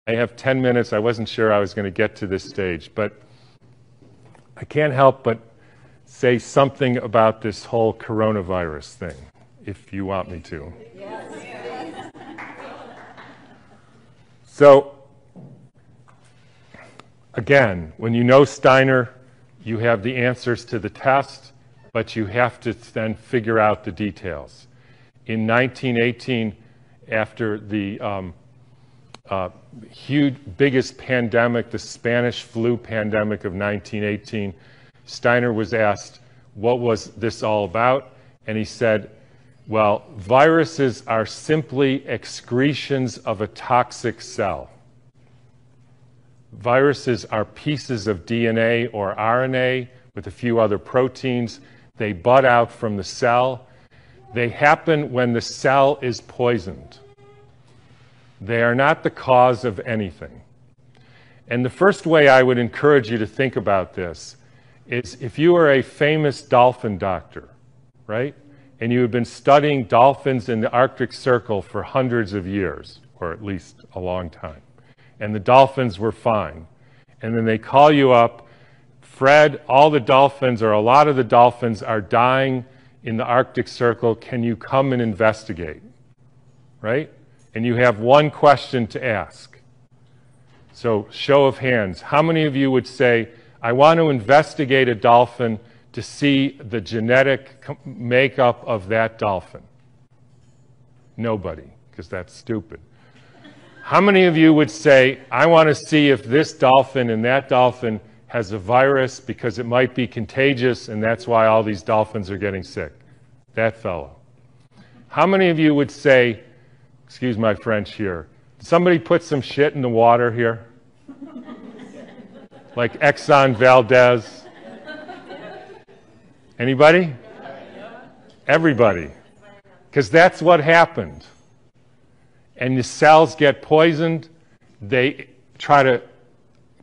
I have 10 minutes. I wasn't sure I was going to get to this stage, but I can't help but say something about this whole coronavirus thing, if you want me to. Yes. So, again, when you know Steiner, you have the answers to the test, but you have to then figure out the details. In 1918, after the biggest pandemic, the Spanish flu pandemic of 1918, Steiner was asked, what was this all about? And he said, well, viruses are simply excretions of a toxic cell. Viruses are pieces of DNA or RNA with a few other proteins. They bud out from the cell. They happen when the cell is poisoned. They are not the cause of anything. And the first way I would encourage you to think about this is if you are a famous dolphin doctor, right? And you have been studying dolphins in the Arctic Circle for hundreds of years, or at least a long time, and the dolphins were fine. And then they call you up, Fred, all the dolphins, or a lot of the dolphins are dying in the Arctic Circle. Can you come and investigate? Right? And you have one question to ask. So, show of hands. How many of you would say, I want to investigate a dolphin to see the genetic makeup of that dolphin? Nobody, because that's stupid. How many of you would say, I want to see if this dolphin and that dolphin has a virus because it might be contagious and that's why all these dolphins are getting sick? That fellow. How many of you would say, excuse my French here, somebody put some shit in the water here? Like Exxon Valdez? Anybody? Everybody. Because that's what happened. And the cells get poisoned. They try to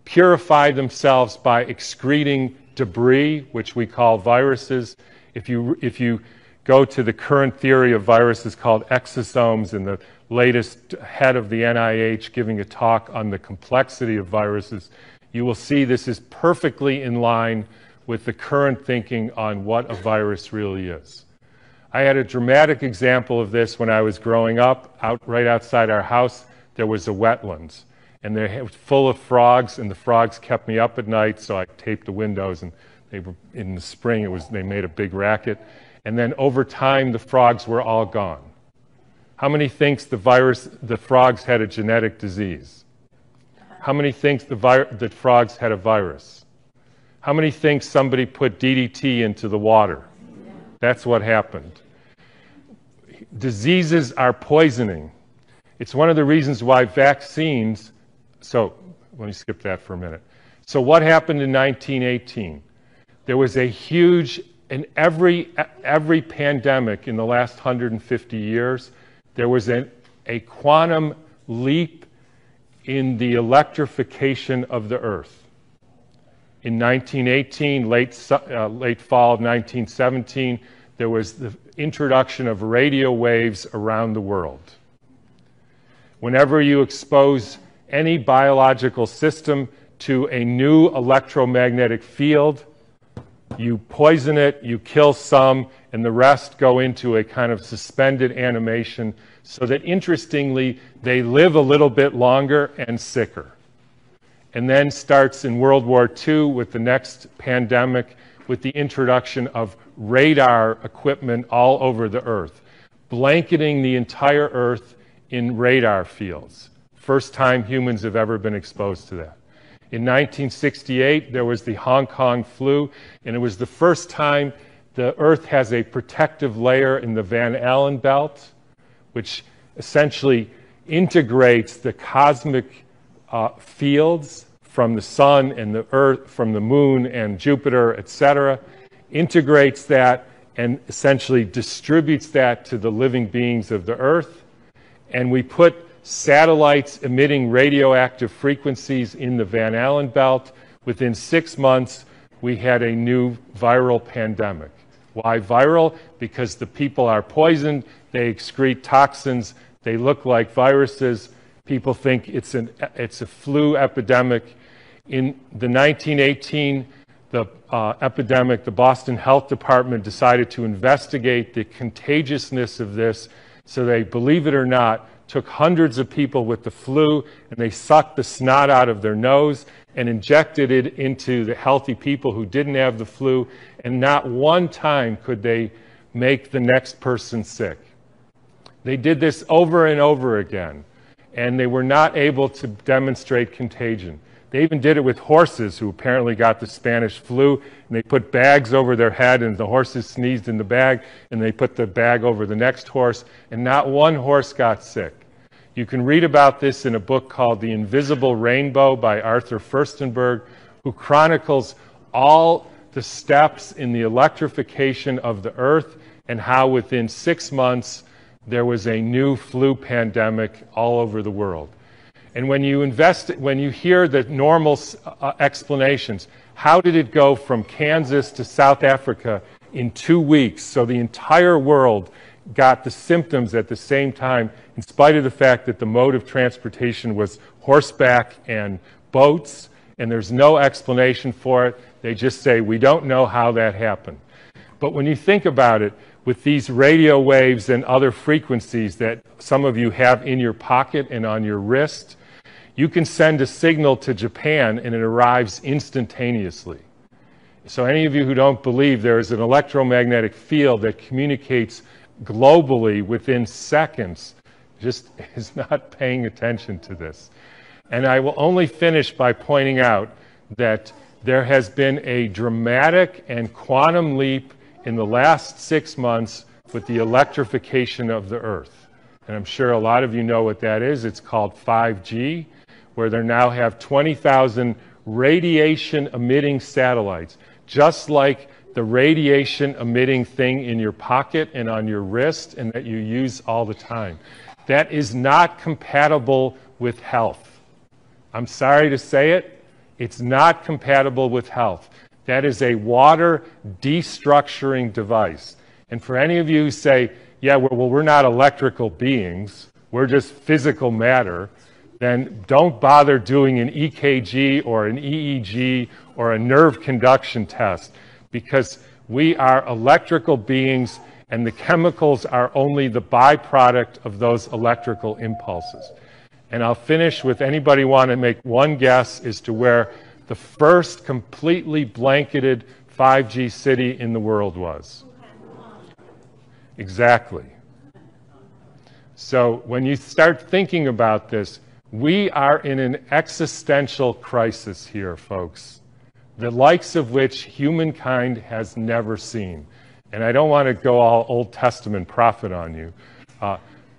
purify themselves by excreting debris, which we call viruses. If you go to the current theory of viruses called exosomes, and the latest head of the NIH giving a talk on the complexity of viruses, you will see this is perfectly in line with the current thinking on what a virus really is. I had a dramatic example of this when I was growing up. Right outside our house, there was a wetlands, and they were full of frogs, and the frogs kept me up at night, so I taped the windows, and they were, in the spring, they made a big racket. And then over time, the frogs were all gone. How many thinks the frogs had a genetic disease? How many thinks the frogs had a virus? How many think somebody put DDT into the water? That's what happened. Diseases are poisoning. It's one of the reasons why vaccines, so let me skip that for a minute. So what happened in 1918? There was a huge, in every pandemic in the last 150 years, there was a quantum leap in the electrification of the Earth. In 1918, late fall of 1917, there was the introduction of radio waves around the world. Whenever you expose any biological system to a new electromagnetic field, you poison it, you kill some, and the rest go into a kind of suspended animation so that, interestingly, they live a little bit longer and sicker. And then starts in World War II with the next pandemic with the introduction of radar equipment all over the Earth, blanketing the entire Earth in radar fields. First time humans have ever been exposed to that. In 1968, there was the Hong Kong flu, and it was the first time the Earth has a protective layer in the Van Allen belt, which essentially integrates the cosmic fields from the sun and the Earth, from the moon and Jupiter, etc., integrates that and essentially distributes that to the living beings of the Earth. And we put satellites emitting radioactive frequencies in the Van Allen belt. Within 6 months, we had a new viral pandemic. Why viral? Because the people are poisoned, they excrete toxins, they look like viruses. People think it's a flu epidemic. In the 1918 epidemic, the Boston Health Department decided to investigate the contagiousness of this. So they, believe it or not, took hundreds of people with the flu and they sucked the snot out of their nose and injected it into the healthy people who didn't have the flu, and not one time could they make the next person sick. They did this over and over again, and they were not able to demonstrate contagion. They even did it with horses who apparently got the Spanish flu, and they put bags over their head, and the horses sneezed in the bag, and they put the bag over the next horse, and not one horse got sick. You can read about this in a book called The Invisible Rainbow by Arthur Furstenberg, who chronicles all the steps in the electrification of the Earth and how within 6 months there was a new flu pandemic all over the world. And when you hear the normal explanations, how did it go from Kansas to South Africa in 2 weeks? So the entire world got the symptoms at the same time, in spite of the fact that the mode of transportation was horseback and boats, and there's no explanation for it. They just say, we don't know how that happened. But when you think about it, with these radio waves and other frequencies that some of you have in your pocket and on your wrist, you can send a signal to Japan and it arrives instantaneously. So any of you who don't believe there is an electromagnetic field that communicates globally within seconds just is not paying attention to this. And I will only finish by pointing out that there has been a dramatic and quantum leap in the last 6 months with the electrification of the Earth. And I'm sure a lot of you know what that is. It's called 5G, where they now have 20,000 radiation-emitting satellites, just like the radiation-emitting thing in your pocket and on your wrist and that you use all the time. That is not compatible with health. I'm sorry to say it, it's not compatible with health. That is a water destructuring device. And for any of you who say, yeah, well, we're not electrical beings, we're just physical matter, then don't bother doing an EKG or an EEG or a nerve conduction test, because we are electrical beings and the chemicals are only the byproduct of those electrical impulses. And I'll finish with, anybody want to make one guess as to where the first completely blanketed 5G city in the world was? Exactly. So when you start thinking about this, we are in an existential crisis here, folks, the likes of which humankind has never seen. And I don't want to go all Old Testament prophet on you,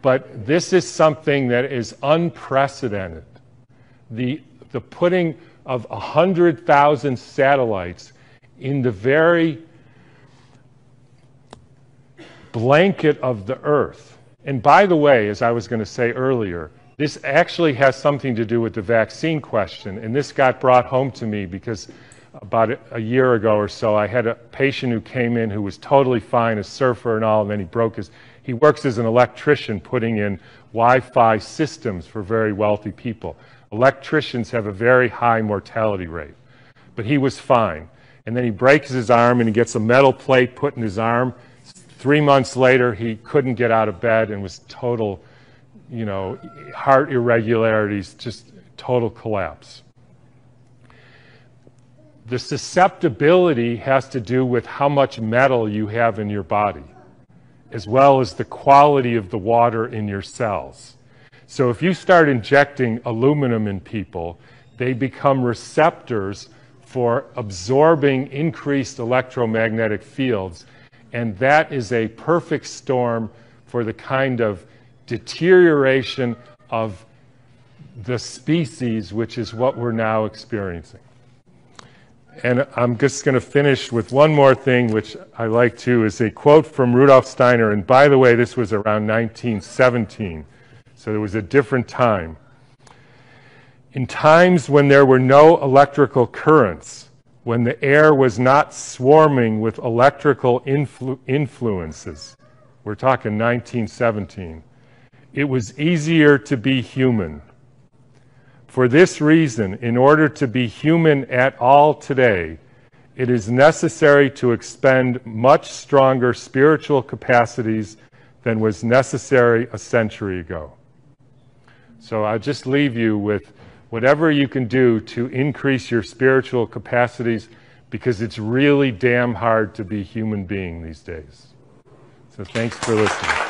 but this is something that is unprecedented. The putting of 100,000 satellites in the very blanket of the Earth. And by the way, as I was going to say earlier, this actually has something to do with the vaccine question, and this got brought home to me because about a year ago or so, I had a patient who came in who was totally fine, a surfer and all, and then he works as an electrician putting in Wi-Fi systems for very wealthy people. Electricians have a very high mortality rate, but he was fine. And then he breaks his arm and he gets a metal plate put in his arm. 3 months later, he couldn't get out of bed and was total, heart irregularities, just total collapse. The susceptibility has to do with how much metal you have in your body, as well as the quality of the water in your cells. So if you start injecting aluminum in people, they become receptors for absorbing increased electromagnetic fields, and that is a perfect storm for the kind of deterioration of the species, which is what we're now experiencing. And I'm just going to finish with one more thing, which I like too, is a quote from Rudolf Steiner. And by the way, this was around 1917, so there was a different time. In times when there were no electrical currents, when the air was not swarming with electrical influences, we're talking 1917, it was easier to be human. For this reason, in order to be human at all today, it is necessary to expend much stronger spiritual capacities than was necessary a century ago. So I'll just leave you with whatever you can do to increase your spiritual capacities, because it's really damn hard to be a human being these days. So thanks for listening.